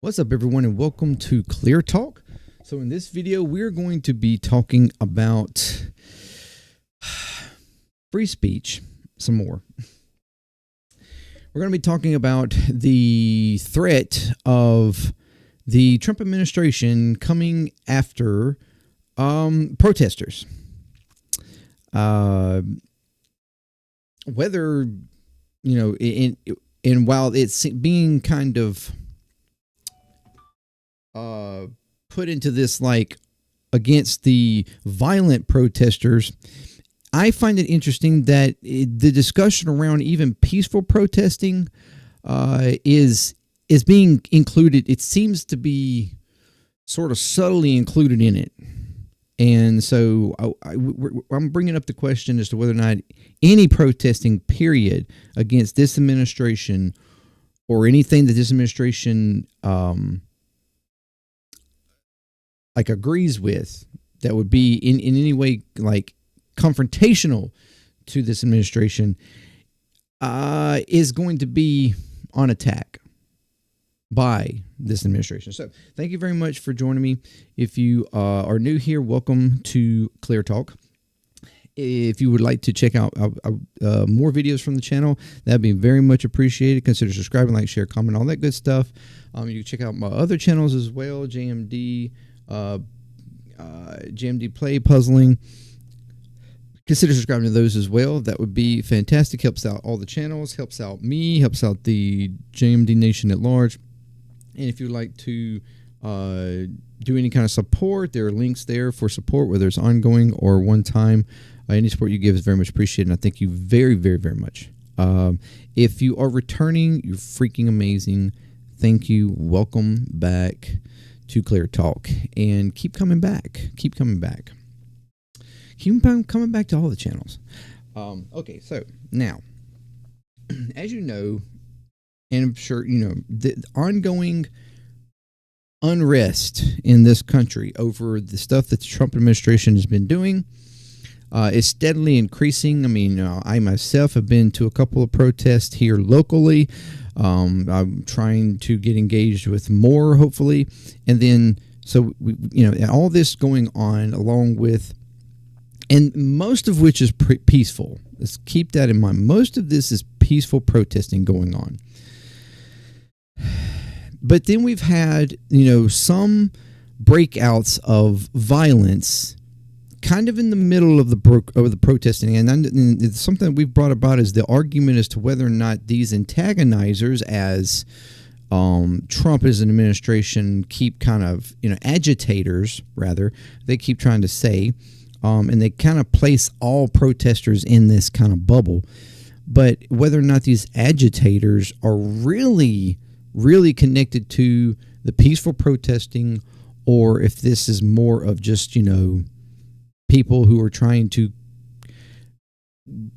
What's up, everyone, and welcome to ClearTalk. So in this video, we're going to be talking about free speech some more. We're going to be talking about the threat of the Trump administration coming after protesters. Whether, and while it's being kind of put into this like against the violent protesters, I find it interesting that the discussion around even peaceful protesting is being included. It seems to be sort of subtly included in it. And so I'm bringing up the question as to whether or not any protesting period against this administration or anything that this administration agrees with that would be in any way like confrontational to this administration is going to be on attack by this administration. So thank you very much for joining me. If you are new here, welcome to ClearTalk. If you would like to check out more videos from the channel, that'd be very much appreciated. Consider subscribing, like, share, comment, all that good stuff. You can check out my other channels as well, JMDPLAY, puzzling. Consider subscribing to those as well. That would be fantastic. Helps out all the channels, helps out me, helps out the JMD Nation at large. And if you'd like to do any kind of support, there are links there for support, whether it's ongoing or one time. Any support you give is very much appreciated, and I thank you very, very, very much. If you are returning, you're freaking amazing. Thank you. Welcome back to ClearTalk, and keep coming back. Keep coming back. Keep coming back to all the channels. Okay, so now, as you know, and I'm sure you know, the ongoing unrest in this country over the stuff that the Trump administration has been doing is steadily increasing. I mean, I myself have been to a couple of protests here locally. I'm trying to get engaged with more, hopefully. And then, so, all this going on along with, and most of which is peaceful. Let's keep that in mind. Most of this is peaceful protesting going on. But then we've had, some breakouts of violence kind of in the middle of the protesting. And something that we've brought about is the argument as to whether or not these antagonizers, as Trump as an administration keep kind of, agitators, rather, they keep trying to say, and they kind of place all protesters in this kind of bubble. But whether or not these agitators are really connected to the peaceful protesting, or if this is more of just, people who are trying to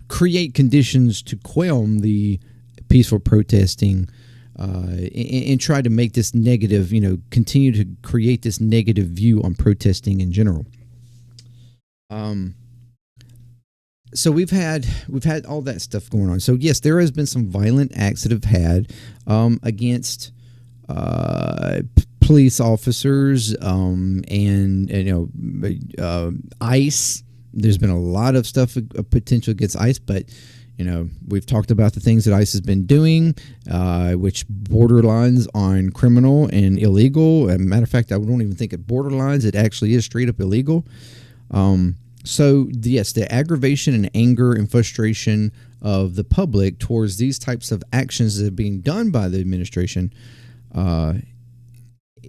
create conditions to quell the peaceful protesting and try to make this negative, continue to create this negative view on protesting in general. So we've had all that stuff going on. So yes, there has been some violent acts that have had against police officers and ICE. There's been a lot of stuff potential against ICE, but we've talked about the things that ICE has been doing, which borderlines on criminal and illegal. As a matter of fact, I don't even think it borderlines. It actually is straight up illegal. So yes, the aggravation and anger and frustration of the public towards these types of actions that are being done by the administration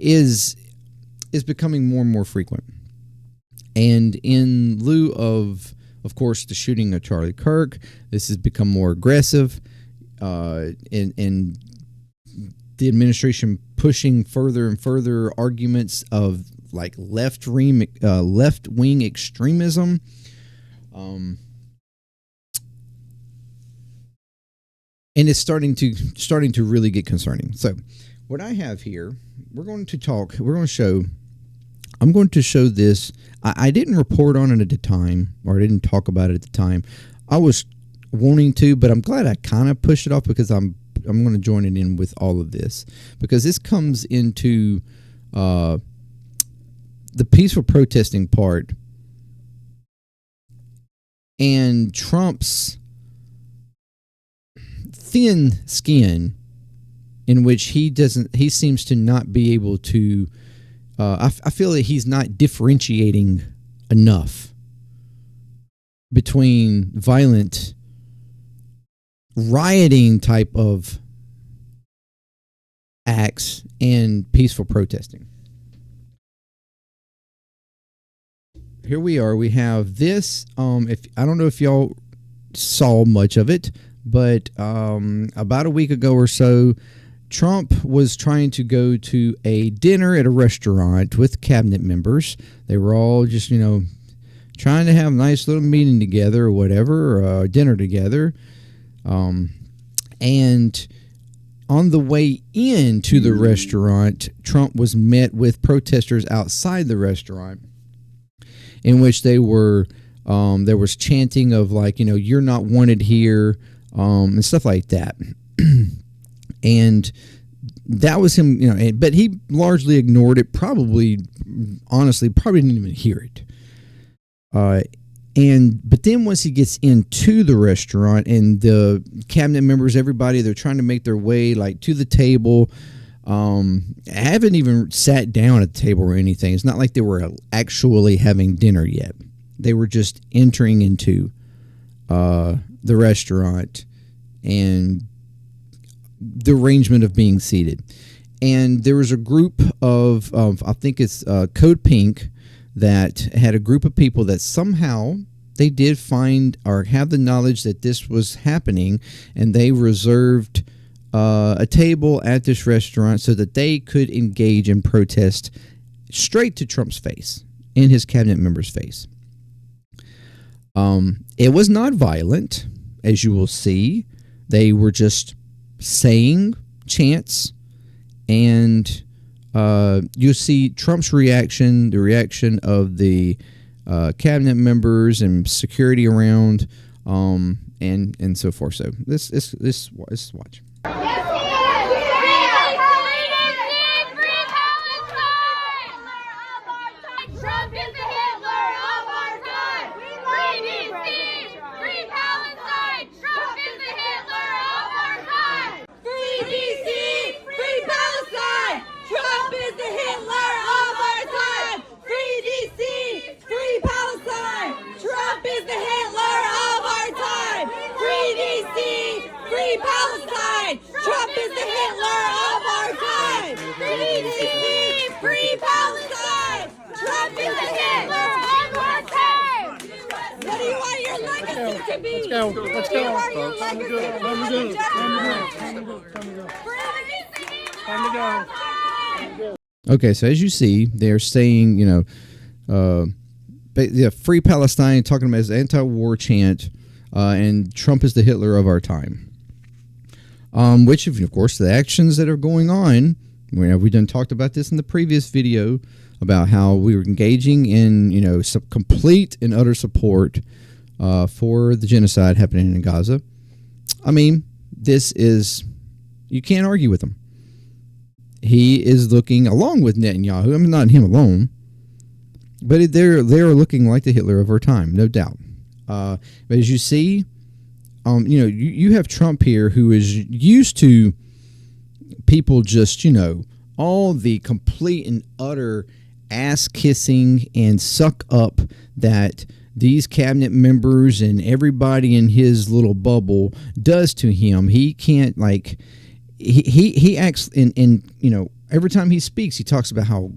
is becoming more and more frequent. And in lieu of course, the shooting of Charlie Kirk, this has become more aggressive, and the administration pushing further and further arguments of like left-wing extremism. And it's starting to really get concerning. So what I have here, I'm going to show this. I didn't report on it at the time, or I didn't talk about it at the time. I was wanting to, but I'm glad I kind of pushed it off because I'm to join it in with all of this, because this comes into the peaceful protesting part and Trump's thin skin, in which he seems to not be able to. I feel that he's not differentiating enough between violent rioting type of acts and peaceful protesting. Here we are. We have this. If I don't know if y'all saw much of it, but about a week ago or so, Trump was trying to go to a dinner at a restaurant with cabinet members. They were all just, trying to have a nice little meeting together or whatever, or dinner together. And on the way into the restaurant, Trump was met with protesters outside the restaurant, in which they were, there was chanting of like, you're not wanted here, and stuff like that. And that was him, but he largely ignored it. Honestly, didn't even hear it. But then once he gets into the restaurant and the cabinet members, everybody, they're trying to make their way like to the table. Haven't even sat down at the table or anything. It's not like they were actually having dinner yet. They were just entering into the restaurant and the arrangement of being seated. And there was a group of I think it's Code Pink, that had a group of people that somehow they did find or have the knowledge that this was happening, and they reserved a table at this restaurant so that they could engage in protest straight to Trump's face, in his cabinet member's face. It was not violent, as you will see. They were just saying chants, and you'll see Trump's reaction, the reaction of the cabinet members and security around, and so forth. So let's watch. Trump is the Hitler of our time. Free DC, free Palestine. Trump is the Hitler of our time. Free DC, free Palestine. Trump is the Hitler of our time. Free DC, free Palestine. Trump is the Hitler of our time. Free DC, free Palestine. Trump is the Hitler of our time. Free DC, free Palestine. Trump is the Hitler of our time. What do you want your legacy to be? Let's go. Let's go. What do you want your legacy Time to go. Okay, so as you see, they're saying, free Palestine, talking about his anti-war chant, and Trump is the Hitler of our time. Which, of course, the actions that are going on, we done talked about this in the previous video, about how we were engaging in, some complete and utter support for the genocide happening in Gaza. I mean, you can't argue with him. He is looking, along with Netanyahu, I mean, not him alone, but they're looking like the Hitler of our time, no doubt. But as you see, you have Trump here, who is used to people just, all the complete and utter ass-kissing and suck up that these cabinet members and everybody in his little bubble does to him. He can't, he acts in every time he speaks, he talks about how,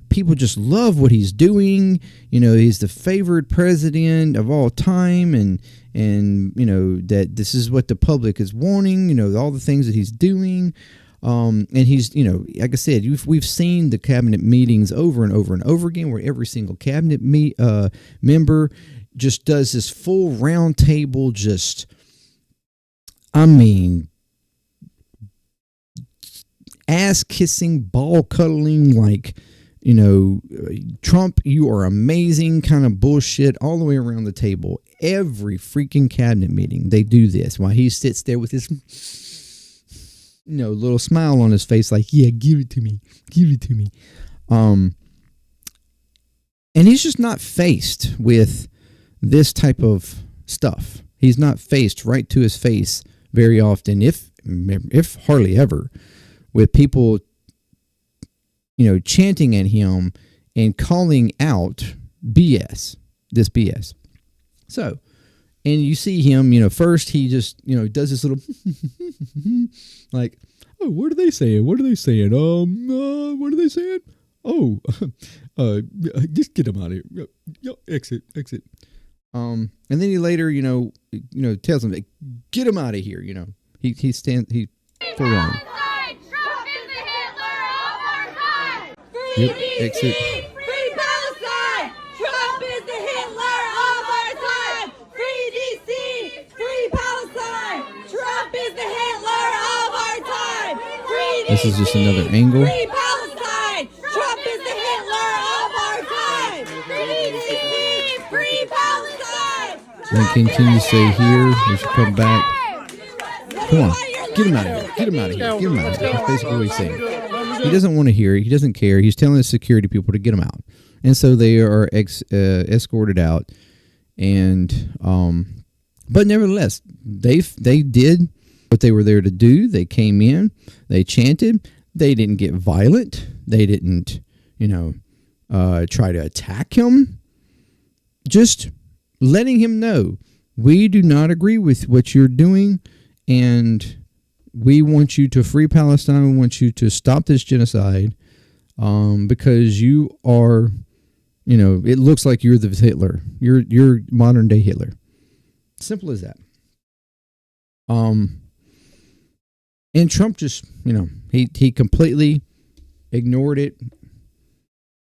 people just love what he's doing. He's the favored president of all time, and that this is what the public is wanting, all the things that he's doing. And he's, like I said, we've seen the cabinet meetings over and over and over again, where every single cabinet member just does this full round table, ass kissing, ball cuddling, Trump, you are amazing kind of bullshit all the way around the table. Every freaking cabinet meeting, they do this while he sits there with his little smile on his face, like, yeah, give it to me, give it to me. And he's just not faced with this type of stuff. He's not faced right to his face very often, if hardly ever, with people, chanting at him and calling out BS, this BS. So, and you see him, first he just, does this little like, oh, what are they saying? What are they saying? What are they saying? Oh, just get them out of here. Exit. And then he later, tells them, get him out of here. He full on. Trump is the Hitler of our time. Yep, exit. Free Palestine. Trump is the Hitler of our time. Free DC. Free Palestine. Trump is the Hitler of our time. Free DC. This is just another angle. Free Palestine. Trump is the Hitler of our time. Free DC. Free Palestine. Then continue to say here. We should come back. Come on. Get him out of here. Get him out of here. Get him out of here. That's basically what he's saying. He doesn't want to hear it. He doesn't care. He's telling the security people to get him out. And so they are escorted out. And, but nevertheless, they did what they were there to do. They came in. They chanted. They didn't get violent. They didn't, try to attack him. Just letting him know, we do not agree with what you're doing, and we want you to free Palestine. We want you to stop this genocide, because you are, it looks like you're the Hitler. You're modern day Hitler. Simple as that. And Trump just, he completely ignored it.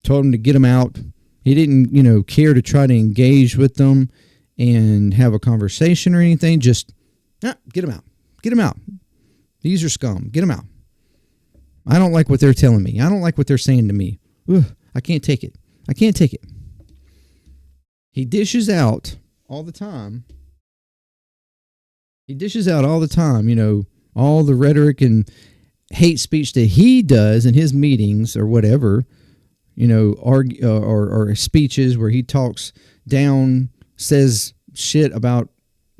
Told him to get him out. He didn't, care to try to engage with them and have a conversation or anything. Just get him out. Get him out. These are scum. Get him out. I don't like what they're telling me. I don't like what they're saying to me. Ugh, I can't take it. I can't take it. He dishes out all the time. All the rhetoric and hate speech that he does in his meetings or whatever, or speeches where he talks down, says shit about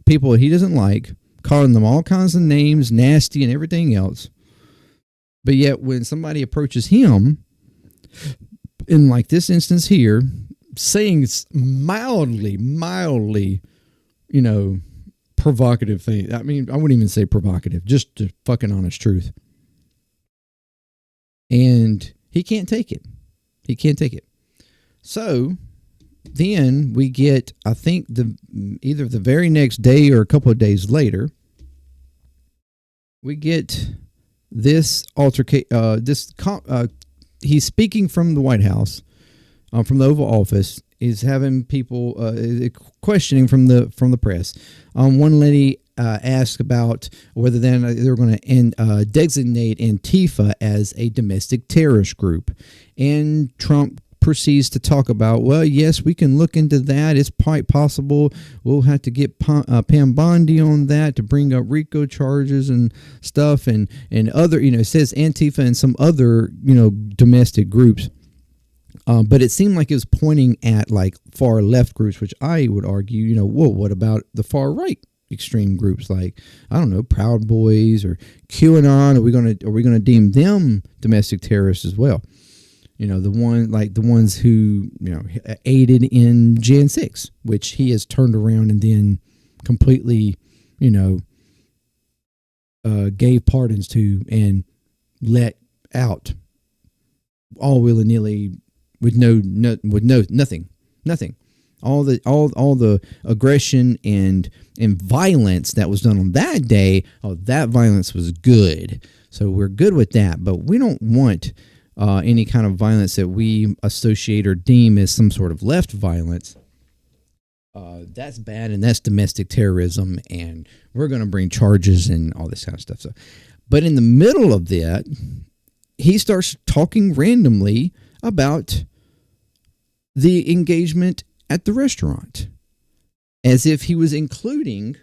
people he doesn't like, calling them all kinds of names, nasty and everything else. But yet when somebody approaches him, in like this instance here, saying mildly, provocative thing. I mean, I wouldn't even say provocative, just the fucking honest truth. And he can't take it. He can't take it. So then we get, I think either the very next day or a couple of days later, we get this he's speaking from the White House, from the Oval Office. Is having people questioning from the press. One lady asked about whether then they were going to designate Antifa as a domestic terrorist group, and Trump proceeds to talk about, well, yes, we can look into that. It's quite possible we'll have to get Pam Bondi on that to bring up RICO charges and stuff, and other, it says Antifa and some other domestic groups. But it seemed like it was pointing at like far left groups, which I would argue, what about the far right extreme groups like, I don't know, Proud Boys or QAnon? Are we gonna deem them domestic terrorists as well? The ones who aided in Jan 6, which he has turned around and then completely gave pardons to and let out all willy-nilly. With nothing. All the aggression and violence that was done on that day. Oh, that violence was good. So we're good with that. But we don't want any kind of violence that we associate or deem as some sort of left violence. That's bad, and that's domestic terrorism, and we're going to bring charges and all this kind of stuff. So, but in the middle of that, he starts talking randomly about the engagement at the restaurant, as if he was including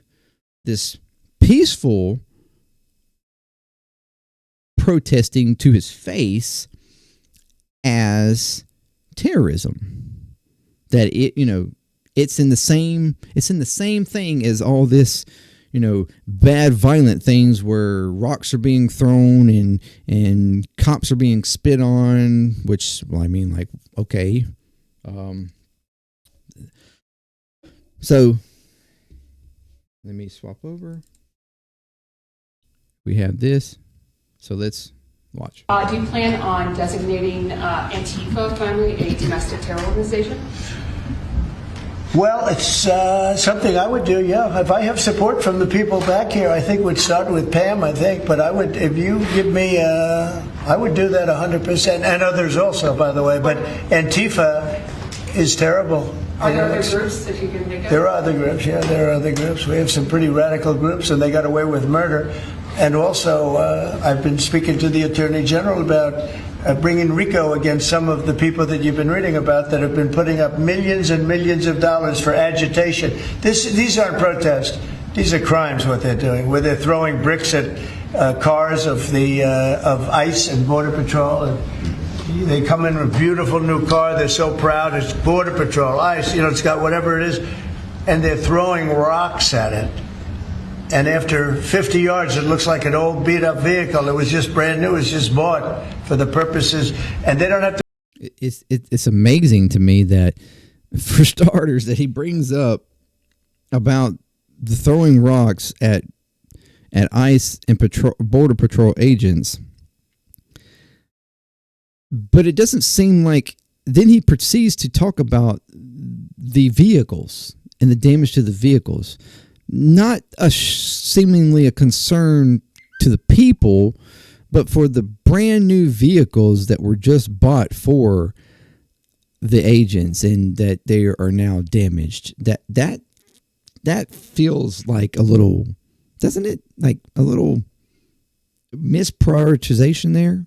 this peaceful protesting to his face as terrorism. That it's in the same thing as all this, bad violent things where rocks are being thrown and cops are being spit on, which, well, I mean, like, okay. So let me swap over. We have this. So let's watch. Do you plan on designating Antifa finally a domestic terror organization? Well, it's something I would do, yeah. If I have support from the people back here, I think we'd start with Pam, I think. But I would, if you give me, I would do that 100%. And others also, by the way. But Antifa is terrible. Are there other groups that you can think of? There are other groups, yeah. There are other groups. We have some pretty radical groups, and they got away with murder. And also, I've been speaking to the Attorney General about bringing RICO against some of the people that you've been reading about that have been putting up millions and millions of dollars for agitation. These aren't protests. These are crimes, what they're doing, where they're throwing bricks at cars of ICE and Border Patrol. And they come in with a beautiful new car. They're so proud. It's Border Patrol, ICE, it's got whatever it is. And they're throwing rocks at it. And after 50 yards, it looks like an old beat-up vehicle. It was just brand new. It was just bought for the purposes. And they don't have to... It's amazing to me that, for starters, that he brings up about the throwing rocks at ICE and Border Patrol agents. But it doesn't seem like... Then he proceeds to talk about the vehicles and the damage to the vehicles. Not seemingly a concern to the people, but for the brand new vehicles that were just bought for the agents and that they are now damaged. That feels like a little, doesn't it? Like a little misprioritization there.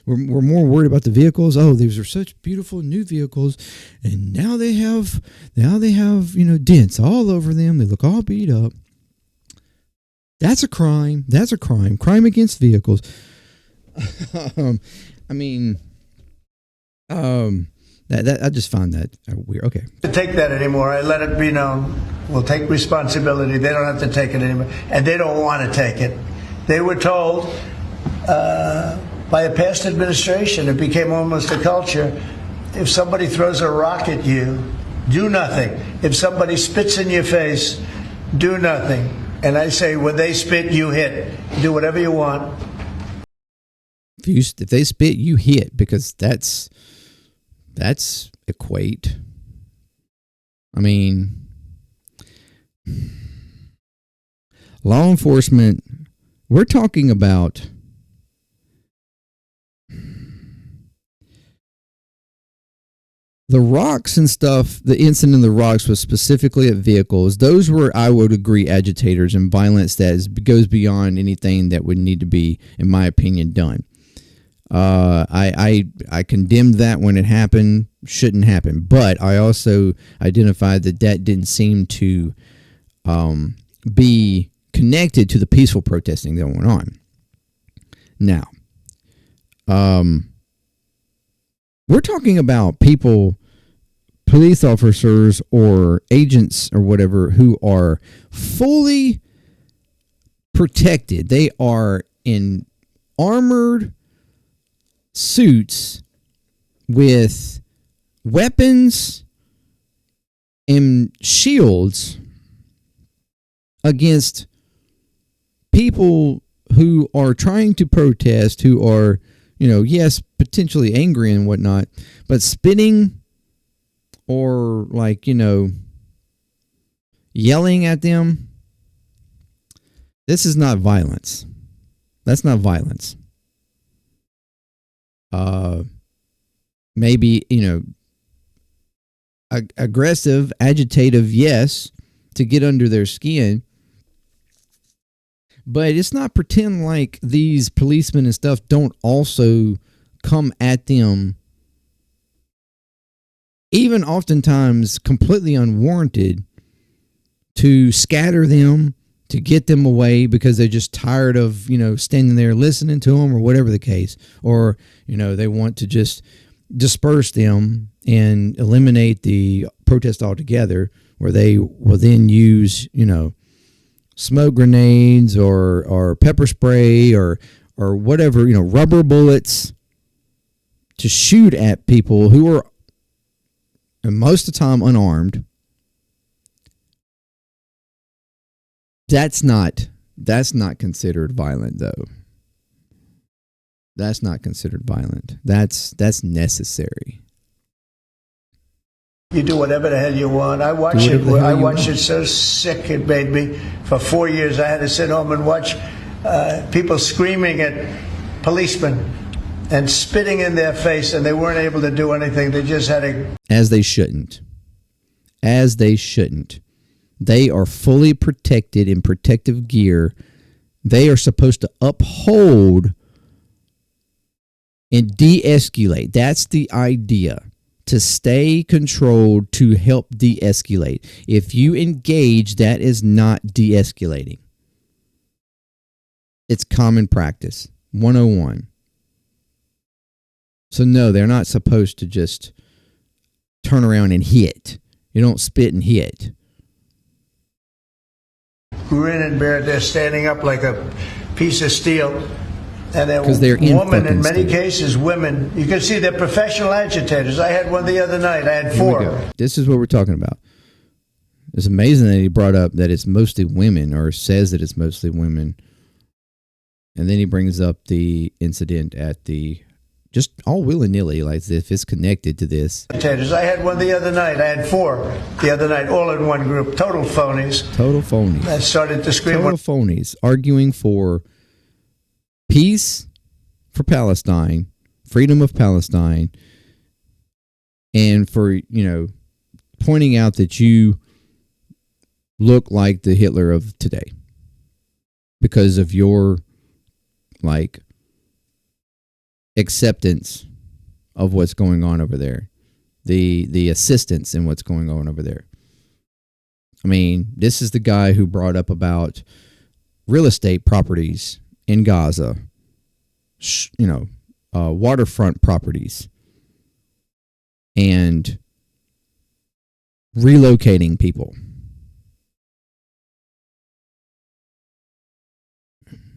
We're more worried about the vehicles. Oh, these are such beautiful new vehicles, and now they have dents all over them. They look all beat up. That's a crime. That's a crime. Crime against vehicles. I just find that weird. Okay. To take that anymore. I let it be known. We'll take responsibility. They don't have to take it anymore, and they don't want to take it. They were told. By a past administration, it became almost a culture. If somebody throws a rock at you, do nothing. If somebody spits in your face, do nothing. And I say, when they spit, you hit. Do whatever you want. If they spit, you hit, because that's equate. I mean, law enforcement, we're talking about the rocks and stuff. The incident of the rocks was specifically at vehicles. Those were, I would agree, agitators and violence that goes beyond anything that would need to be, in my opinion, done. I condemned that when it happened. Shouldn't happen. But I also identified that didn't seem to be connected to the peaceful protesting that went on. Now, we're talking about people, police officers or agents or whatever, who are fully protected. They are in armored suits with weapons and shields against people who are trying to protest, who are, yes, potentially angry and whatnot, but spitting or yelling at them. This is not violence. That's not violence. Maybe, aggressive, agitative, yes, to get under their skin. But it's not pretend like these policemen and stuff don't also come at them, even oftentimes completely unwarranted, to scatter them, to get them away because they're just tired of, standing there listening to them or whatever the case. Or, they want to just disperse them and eliminate the protest altogether, where they will then use, smoke grenades or pepper spray or whatever, rubber bullets to shoot at people who are most of the time unarmed. That's not considered violent, though. That's not considered violent. That's necessary. You do whatever the hell you want. I watched it so sick it made me. For 4 years, I had to sit home and watch people screaming at policemen and spitting in their face, and they weren't able to do anything. They just had to. As they shouldn't. As they shouldn't. They are fully protected in protective gear. They are supposed to uphold and de-escalate. That's the idea. To stay controlled, to help de-escalate. If you engage, that is not de-escalating. It's common practice. 101. So no, they're not supposed to just turn around and hit. You don't spit and hit. Grin and bear, they're standing up like a piece of steel. And they're women, in many cases, women. You can see they're professional agitators. I had one the other night. I had 4. This is what we're talking about. It's amazing that he brought up that it's mostly women, or says that it's mostly women. And then he brings up the incident at just all willy-nilly, like if it's connected to this. I had one the other night. I had 4 the other night, all in one group. Total phonies. Total phonies. I started to scream. Total phonies, arguing for peace for Palestine, freedom of Palestine, and for, pointing out that you look like the Hitler of today because of your, acceptance of what's going on over there, the assistance in what's going on over there. I mean, this is the guy who brought up about real estate properties in Gaza, waterfront properties, and relocating people.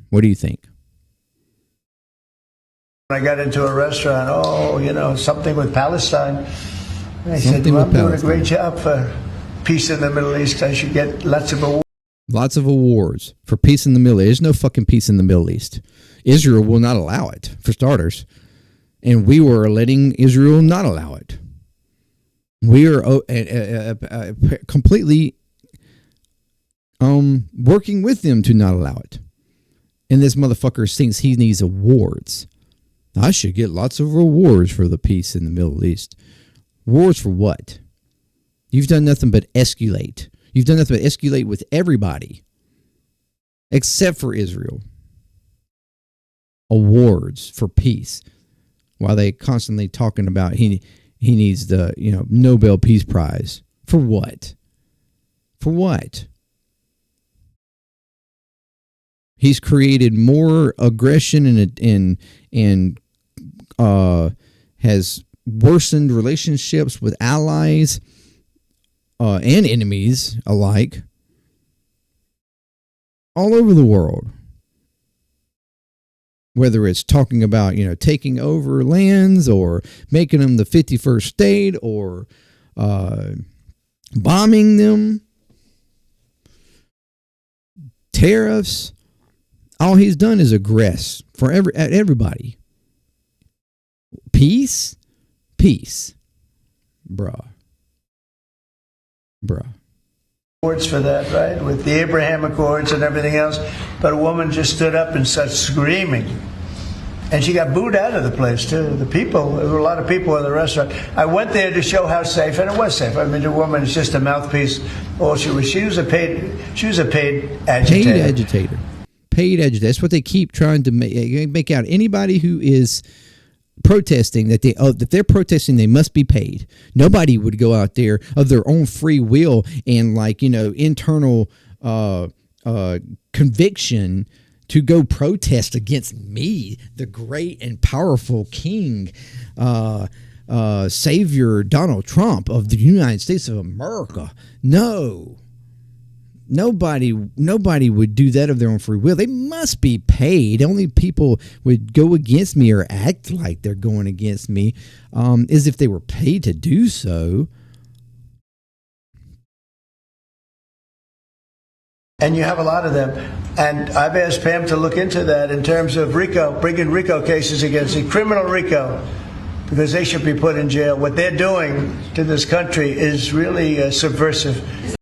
What do you think? I got into a restaurant, something with Palestine. And I said, well, I'm doing a great job for peace in the Middle East. I should get lots of awards. Lots of awards for peace in the Middle East. There's no fucking peace in the Middle East. Israel will not allow it, for starters. And we were letting Israel not allow it. We are completely working with them to not allow it. And this motherfucker thinks he needs awards. I should get lots of rewards for the peace in the Middle East. Rewards for what? You've done nothing but escalate. You've done nothing but escalate with everybody except for Israel. Awards for peace, while they constantly talking about he needs the Nobel Peace Prize. For what? For what? He's created more aggression and has worsened relationships with allies and enemies alike all over the world. Whether it's talking about, taking over lands or making them the 51st state or bombing them, tariffs, all he's done is aggress at everybody. Peace? Peace. Bruh. Awards for that, right? With the Abraham Accords and everything else. But a woman just stood up and started screaming. And she got booed out of the place, too. There were a lot of people in the restaurant. I went there to show how safe, and it was safe. I mean, the woman is just a mouthpiece. All she was a paid agitator. Paid agitator. That's what they keep trying to make out. Anybody who is protesting that if they're protesting, they must be paid. Nobody would go out there of their own free will and internal conviction to go protest against me, the great and powerful king, Savior Donald Trump of the United States of America. No. Nobody would do that of their own free will. They must be paid. Only people would go against me or act like they're going against me is if they were paid to do so. And you have a lot of them. And I've asked Pam to look into that in terms of RICO, bringing RICO cases against the criminal RICO, because they should be put in jail. What they're doing to this country is really subversive.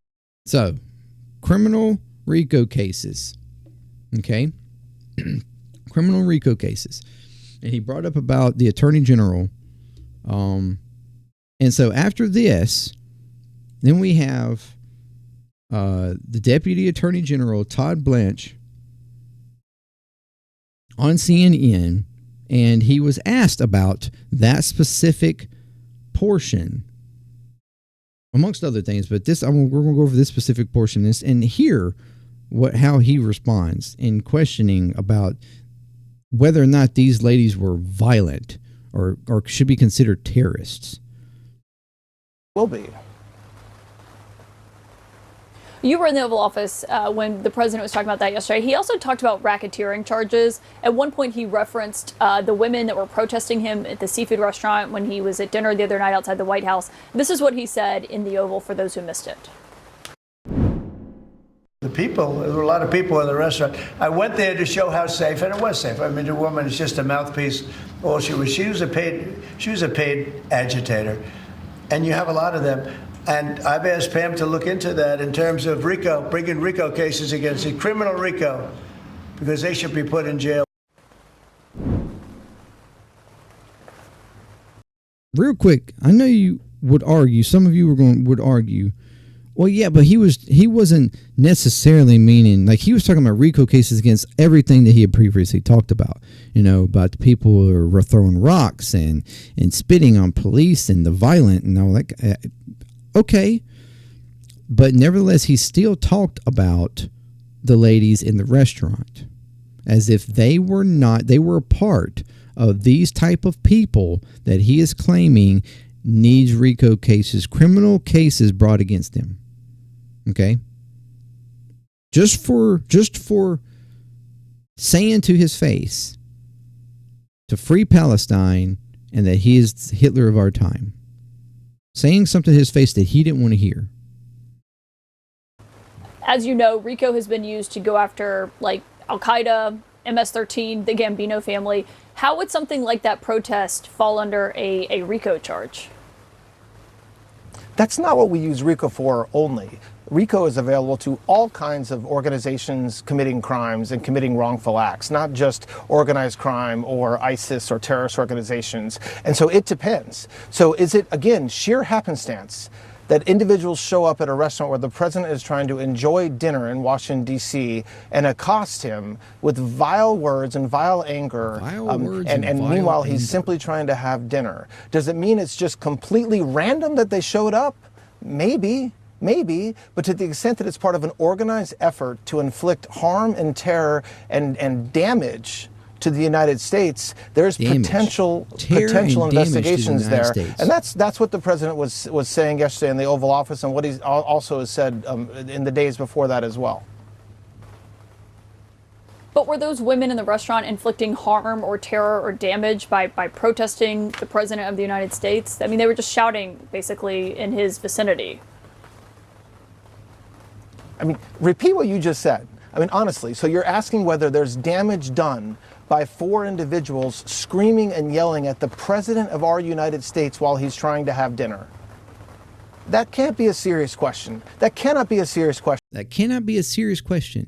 So, criminal RICO cases. Okay? Criminal RICO cases. And he brought up about the Attorney General. And so after this, then we have the Deputy Attorney General, Todd Blanche, on CNN, and he was asked about that specific portion, amongst other things, but we're going to go over this specific portion and hear how he responds in questioning about whether or not these ladies were violent or should be considered terrorists. Will be. You were in the Oval Office when the president was talking about that yesterday. He also talked about racketeering charges. At one point, he referenced the women that were protesting him at the seafood restaurant when he was at dinner the other night outside the White House. This is what he said in the Oval for those who missed it. The people, there were a lot of people in the restaurant. I went there to show how safe, and it was safe. I mean, the woman is just a mouthpiece. All she was a paid agitator, and you have a lot of them. And I've asked Pam to look into that in terms of RICO, bringing RICO cases against the criminal RICO, because they should be put in jail. Real quick, I know you would argue, some of you would argue, well, yeah, but he wasn't necessarily meaning, like, he was talking about RICO cases against everything that he had previously talked about, about the people who were throwing rocks and spitting on police and the violent and all that. Okay, but nevertheless, he still talked about the ladies in the restaurant as if they were a part of these type of people that he is claiming needs RICO cases, criminal cases brought against them. Okay? Just for saying to his face to free Palestine and that he is Hitler of our time. Saying something to his face that he didn't want to hear. As you know, RICO has been used to go after, like, Al-Qaeda, MS-13, the Gambino family. How would something like that protest fall under a RICO charge? That's not what we use RICO for only. RICO is available to all kinds of organizations committing crimes and committing wrongful acts, not just organized crime or ISIS or terrorist organizations. And so it depends. So is it, again, sheer happenstance that individuals show up at a restaurant where the president is trying to enjoy dinner in Washington, D.C. and accost him with vile words and vile anger, and meanwhile he's simply trying to have dinner? Does it mean it's just completely random that they showed up? Maybe, but to the extent that it's part of an organized effort to inflict harm and terror and damage to the United States, there's potential investigations there. And that's what the president was saying yesterday in the Oval Office, and what he also has said in the days before that as well. But were those women in the restaurant inflicting harm or terror or damage by protesting the president of the United States? I mean, they were just shouting, basically, in his vicinity. I mean, repeat what you just said. I mean, honestly, so you're asking whether there's damage done by 4 individuals screaming and yelling at the president of our United States while he's trying to have dinner. That can't be a serious question. That cannot be a serious question. That cannot be a serious question.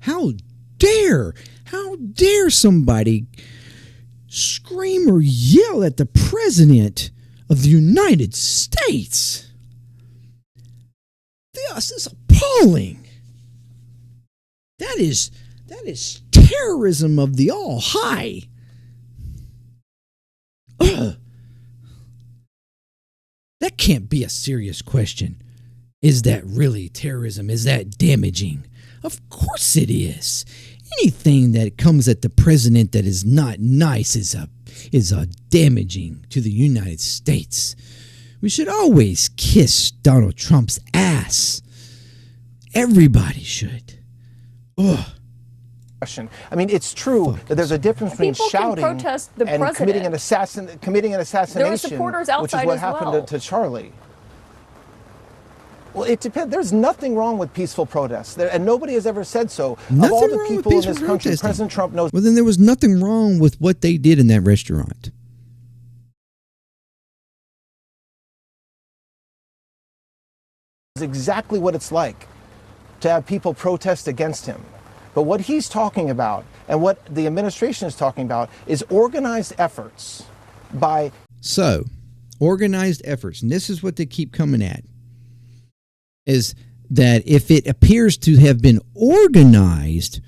How dare somebody scream or yell at the president of the United States? This is appalling. That is terrorism of the all high. That can't be a serious question. Is that really terrorism? Is that damaging? Of course it is. Anything that comes at the president that is not nice is damaging to the United States. We should always kiss Donald Trump's ass. Everybody should. Ugh. I mean, it's true that there's a difference between People can shouting protest the and president. committing an assassination, There are supporters outside which is what as happened well. to Charlie. Well, it depends. There's nothing wrong with peaceful protests, and nobody has ever said so. Nothing of all the wrong with people in peaceful this country, protesting. President Trump knows. Well, then there was nothing wrong with what they did in that restaurant. Exactly what it's like to have people protest against him. But what he's talking about and what the administration is talking about is organized efforts by... So, organized efforts, and this is what they keep coming at, is that if it appears to have been organized,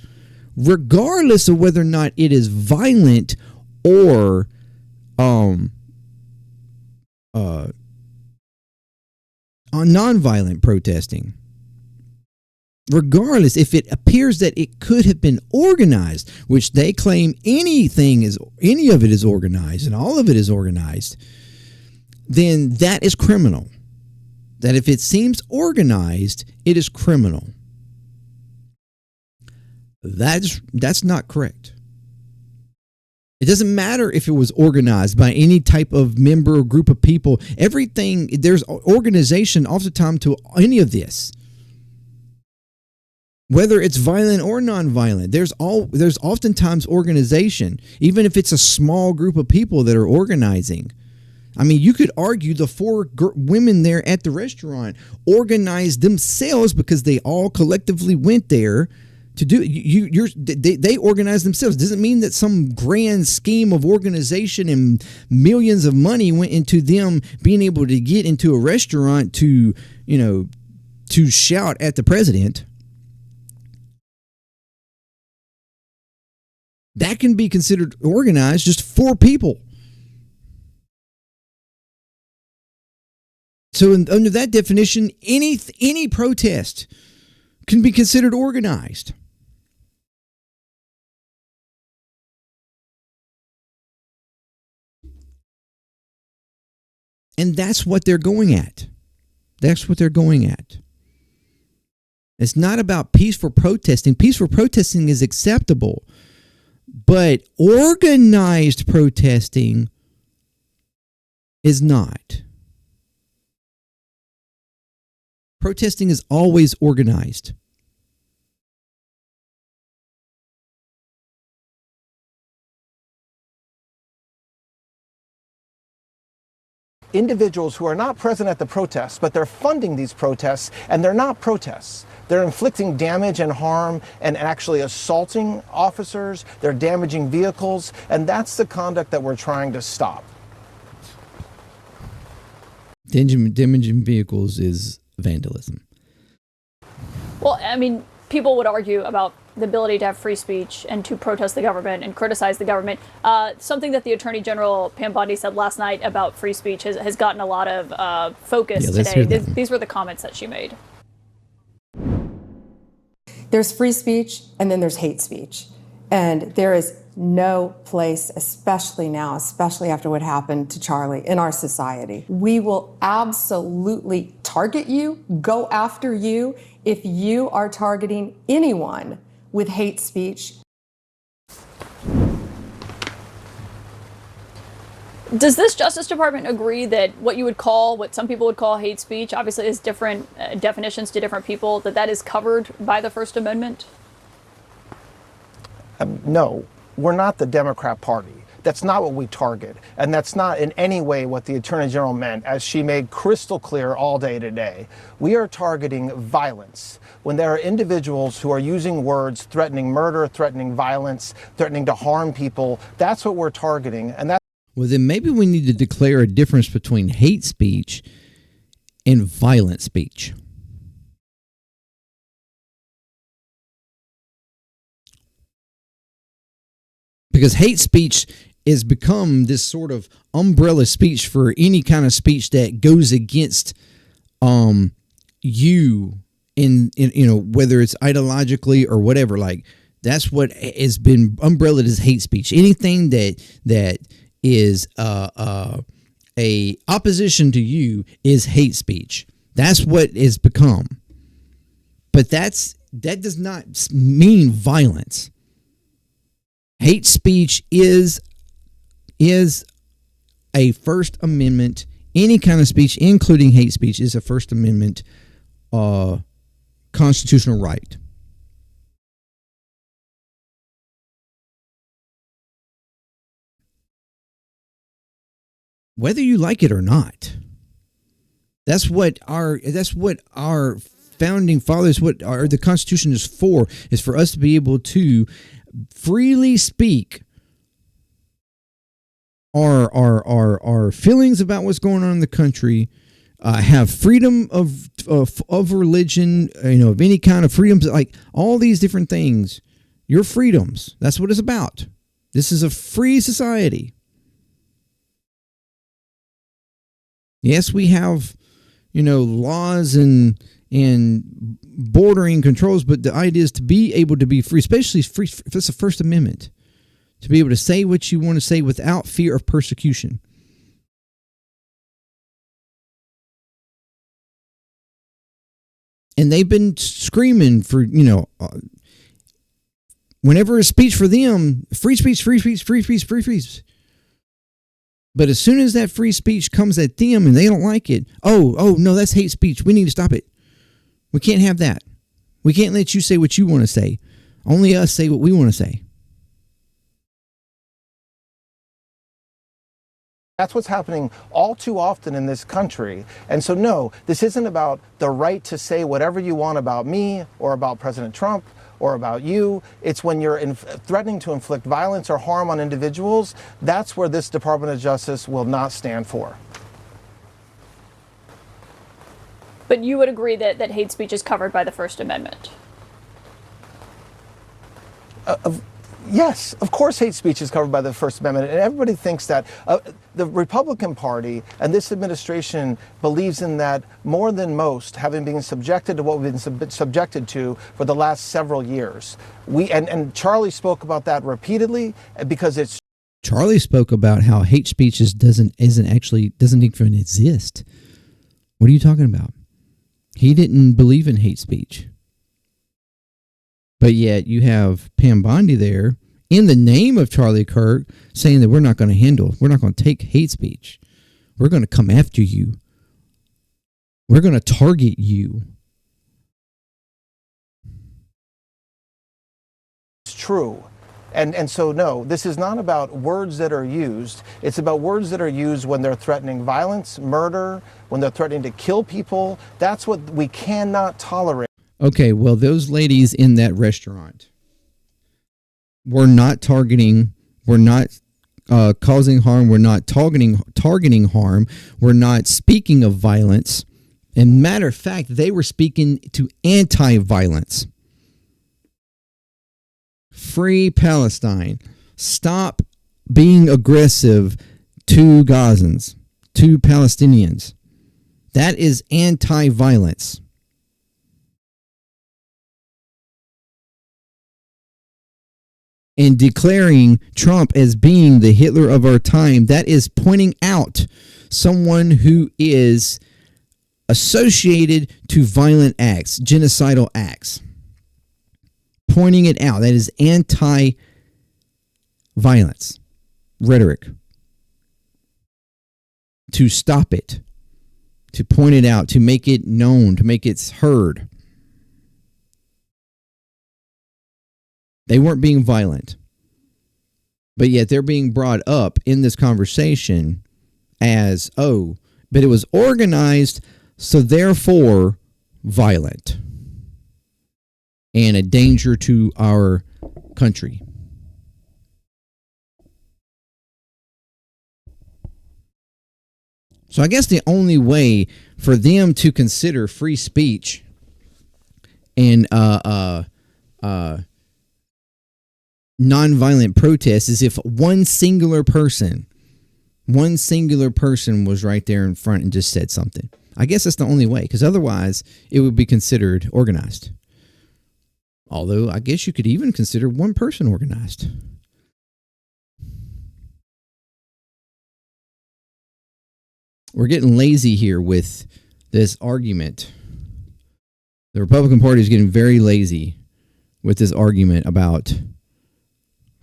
regardless of whether or not it is violent or nonviolent protesting, regardless, if it appears that it could have been organized, which they claim any of it is organized and all of it is organized, then that is criminal. That if it seems organized, it is criminal. That's not correct. It doesn't matter if it was organized by any type of member or group of people. Everything, there's organization oftentimes to any of this. Whether it's violent or nonviolent, there's oftentimes organization, even if it's a small group of people that are organizing. I mean, you could argue the four women there at the restaurant organized themselves because they all collectively went there to do. They organized themselves. Doesn't mean that some grand scheme of organization and millions of money went into them being able to get into a restaurant to shout at the president. That can be considered organized, just four people. So under that definition, any protest can be considered organized. And that's what they're going at. That's what they're going at. It's not about peaceful protesting. Peaceful protesting is acceptable. But organized protesting is not. Protesting is always organized. Individuals who are not present at the protests, but they're funding these protests, and they're not protests. They're inflicting damage and harm and actually assaulting officers. They're damaging vehicles, and that's the conduct that we're trying to stop. Damaging vehicles is vandalism. Well, I mean, people would argue about the ability to have free speech and to protest the government and criticize the government. Something that the Attorney General Pam Bondi said last night about free speech has gotten a lot of focus today. These were the comments that she made. There's free speech and then there's hate speech. And there is no place, especially now, especially after what happened to Charlie, in our society. We will absolutely target you, go after you, if you are targeting anyone with hate speech. Does this Justice Department agree that what some people would call hate speech, obviously is different definitions to different people, that is covered by the First Amendment? No, we're not the Democrat Party. That's not what we target. And that's not in any way what the Attorney General meant, as she made crystal clear all day today. We are targeting violence. When there are individuals who are using words threatening murder, threatening violence, threatening to harm people, that's what we're targeting. And that's... Well, then maybe we need to declare a difference between hate speech and violent speech. Because hate speech has become this sort of umbrella speech for any kind of speech that goes against you in whether it's ideologically or whatever, like that's what has been umbrellaed as hate speech. Anything that is a opposition to you is hate speech. That's what it's become. But that does not mean violence. Hate speech is a First Amendment. Any kind of speech, including hate speech, is a First Amendment constitutional right. Whether you like it or not. That's what our founding fathers, the Constitution is for us to be able to freely speak our feelings about what's going on in the country, have freedom of religion, of any kind of freedoms, like all these different things. Your freedoms. That's what it's about. This is a free society. Yes, we have, laws and bordering controls, but the idea is to be able to be free, especially free. If it's the First Amendment, to be able to say what you want to say without fear of persecution. And they've been screaming for, whenever it's speech for them, free speech, free speech, free speech, free speech. But as soon as that free speech comes at them and they don't like it, oh, no, that's hate speech. We need to stop it. We can't have that. We can't let you say what you want to say. Only us say what we want to say. That's what's happening all too often in this country. And so, no, this isn't about the right to say whatever you want about me or about President Trump or about you. It's when you're threatening to inflict violence or harm on individuals. That's where this Department of Justice will not stand for. But you would agree that hate speech is covered by the First Amendment? Yes, of course hate speech is covered by the First Amendment, and everybody thinks that. The Republican Party and this administration believes in that more than most, having been subjected to what we've been subjected to for the last several years. And Charlie spoke about that repeatedly because it's... Charlie spoke about how hate speech doesn't even exist. What are you talking about? He didn't believe in hate speech. But yet you have Pam Bondi there in the name of Charlie Kirk saying that we're not going to take hate speech. We're going to come after you. We're going to target you. It's true. And so, no, this is not about words that are used. It's about words that are used when they're threatening violence, murder, when they're threatening to kill people. That's what we cannot tolerate. Okay, well, those ladies in that restaurant were not targeting, we're not causing harm, we're not targeting harm, we're not speaking of violence. And matter of fact, they were speaking to anti-violence. Free Palestine. Stop being aggressive to Gazans, to Palestinians. That is anti-violence. And declaring Trump as being the Hitler of our time, that is pointing out someone who is associated to violent acts, genocidal acts. Pointing it out. That is anti-violence rhetoric. To stop it. To point it out. To make it known. To make it heard. They weren't being violent. But yet they're being brought up in this conversation as, but it was organized, so therefore violent. And a danger to our country. So I guess the only way for them to consider free speech and nonviolent protest is if one singular person was right there in front and just said something. I guess that's the only way, because otherwise it would be considered organized. Although I guess you could even consider one person organized. We're getting lazy here with this argument. The Republican Party is getting very lazy with this argument about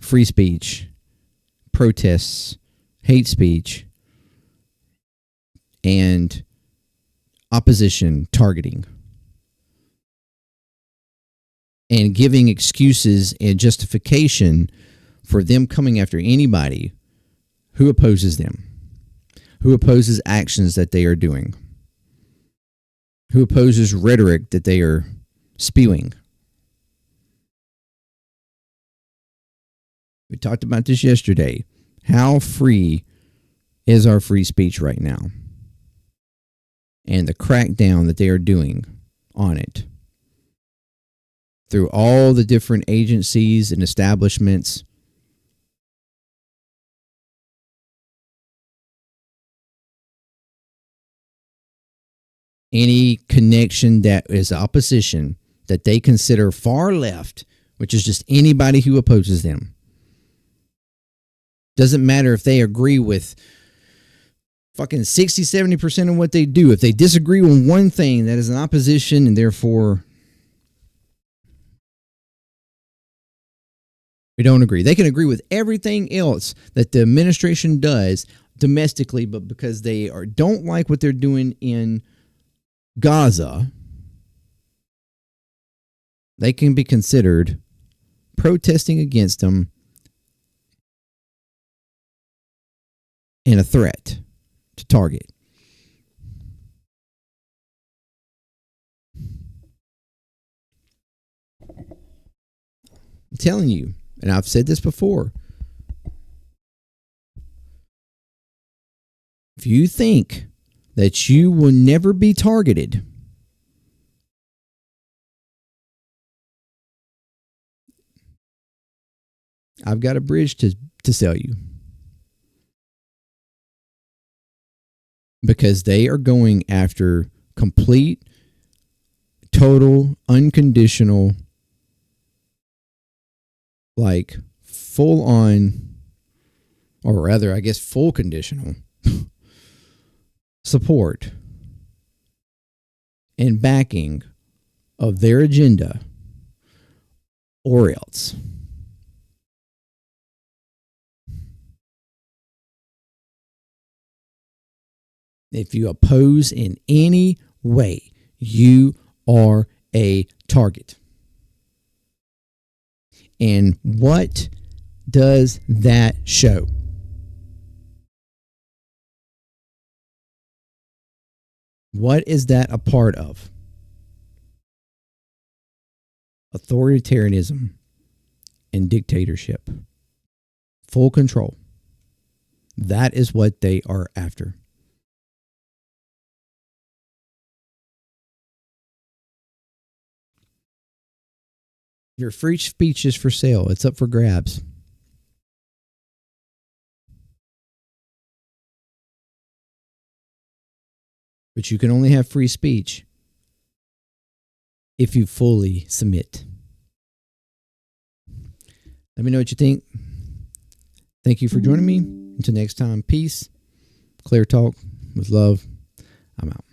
free speech, protests, hate speech, and opposition targeting, and giving excuses and justification for them coming after anybody who opposes them, who opposes actions that they are doing, who opposes rhetoric that they are spewing. We talked about this yesterday. How free is our free speech right now? And the crackdown that they are doing on it through all the different agencies and establishments. Any connection that is opposition that they consider far left, which is just anybody who opposes them. Doesn't matter if they agree with fucking 60, 70% of what they do. If they disagree on one thing, that is an opposition, and therefore we don't agree. They can agree with everything else that the administration does domestically, but because they don't like what they're doing in Gaza, they can be considered protesting against them and a threat to target. I'm telling you, and I've said this before, if you think that you will never be targeted, I've got a bridge to sell you. Because they are going after complete, total, unconditional, like full on, or rather, I guess, full conditional support and backing of their agenda, or else. If you oppose in any way, you are a target. And what does that show? What is that a part of? Authoritarianism and dictatorship. Full control. That is what they are after. Your free speech is for sale. It's up for grabs. But you can only have free speech if you fully submit. Let me know what you think. Thank you for joining me. Until next time, peace. Clear Talk with love. I'm out.